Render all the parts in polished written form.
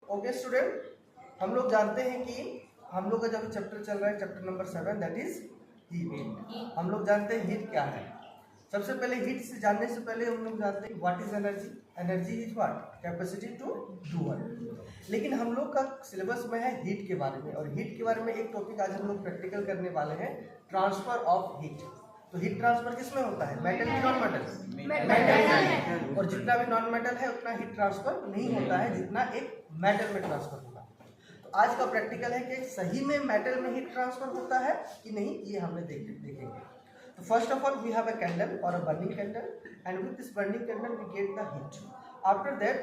Okay student, हम लोग जानते हैं कि हम लोग का जब चैप्टर चल रहा है chapter number 7 that is heat. हम लोग जानते हैं हीट क्या है। सबसे पहले हीट से जानने से पहले हम लोग जानते हैं what is energy. Energy is what? Capacity to do work. लेकिन हम लोग का सिलेबस में है हीट के बारे में, और हीट के बारे में एक टॉपिक आज हम लोग प्रैक्टिकल करने वाले हैं, ट्रांसफर ऑफ हीट। तो हीट ट्रांसफर किसमें होता है? मेटल की नॉन मेटल? मेटल। और जितना भी नॉन मेटल है उतना हीट ट्रांसफर नहीं होता है जितना एक मेटल में ट्रांसफर होगा। तो आज का प्रैक्टिकल है कि सही में मेटल में हीट ट्रांसफर होता है कि नहीं, ये हमें देखेंगे। तो first of all we have a candle और a burning candle, and with this burning candle we get the heat. After that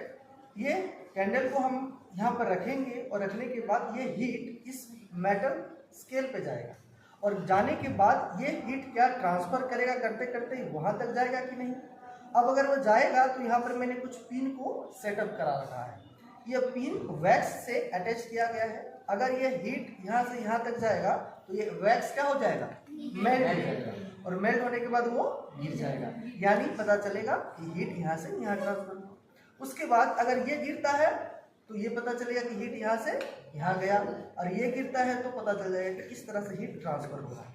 ये कैंडल को हम यहाँ पर रखेंगे, और रखने के बाद ये हीट इस मेटल स्केल पे जाएगा, और जाने के बाद ये हीट क्या ट्रांसफर करेगा, करते करते वहाँ तक जाएगा कि नहीं। अब अगर वो जाएगा तो यहाँ पर मैंने कुछ पिन को सेटअप करा रखा है। ये पिन वैक्स से अटैच किया गया है। अगर ये हीट यहाँ से यहाँ तक जाएगा तो ये वैक्स क्या हो जाएगा? मेल्ट हो जाएगा, और मेल्ट होने के बाद वो गिर जाएगा, यानी पता चलेगा कि हीट यहाँ से यहाँ ट्रांसफर। उसके बाद अगर ये गिरता है तो ये पता चलेगा कि हीट यहाँ से यहाँ गया, और ये गिरता है तो पता चल जाएगा कि इस तरह से हीट ट्रांसफर हो रहा है।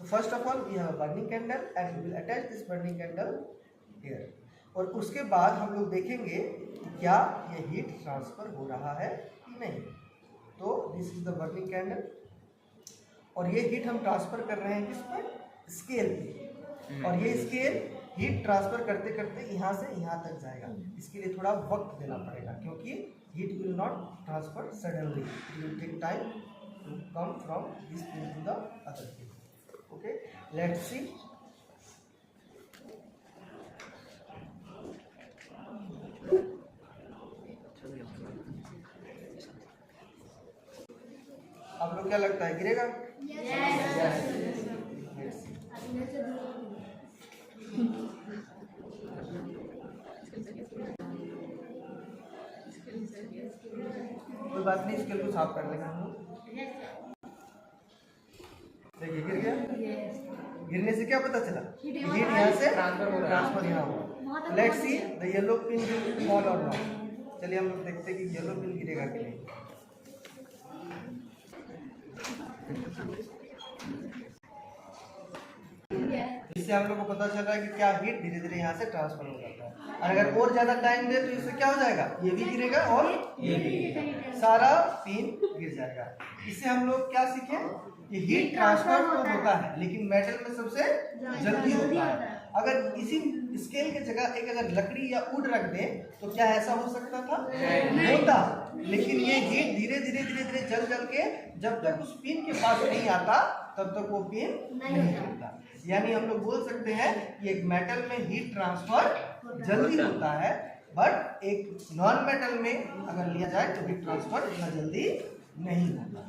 तो first of all we have a burning candle and we will attach this burning candle here, और उसके बाद हम लोग देखेंगे कि क्या ये हीट ट्रांसफर हो रहा है कि नहीं। तो this is the burning candle, और ये हीट हम ट्रांसफर कर रहे हैं किस पर? स्केल पे। और ये स्केल हीट ट्रांसफर करते करते यहाँ से यहाँ तक जाएगा। इसके लिए थोड़ा वक्त देना पड़ेगा, क्योंकि heat will not transfer suddenly, it will take time to come from this pin to the other pin. Okay, let's see. आप लोग क्या लगता है, गिरेगा? कोई बात नहीं, स्केल को साफ कर लेंगे हम लोग। देखिए गिर गया। गिरने से क्या पता चला? हीट यहाँ से ट्रांसफर यहाँ हुआ। Let's see the yellow pin will fall और नॉट। चलिए हम लोग देखते हैं कि येलो पिन गिरेगा कि नहीं। इससे हम लोग को पता चल रहा है कि क्या हीट धीरे धीरे यहाँ से ट्रांसफर हो जाता है। और अगर और ज्यादा टाइम दे तो इससे क्या हो जाएगा? ये भी गिरेगा और ये भी गिरेगा, सारा पिन गिर जाएगा। इससे हम लोग क्या सीखे? ये हीट ट्रांसफर तो होता है लेकिन मेटल में सबसे जल्दी होता है। अगर इसी स्केल की जगह एक अगर लकड़ी या वुड रख दे तो क्या ऐसा हो सकता था? होता। लेकिन ये हीट धीरे धीरे धीरे धीरे जल जल के जब तक उस पिन के पास नहीं आता तब तक वो पिन नहीं गिरता। यानी हम लोग बोल सकते हैं कि एक मेटल में हीट ट्रांसफर जल्दी होता है, बट एक नॉन मेटल में अगर लिया जाए तो हीट ट्रांसफर इतना जल्दी नहीं होता।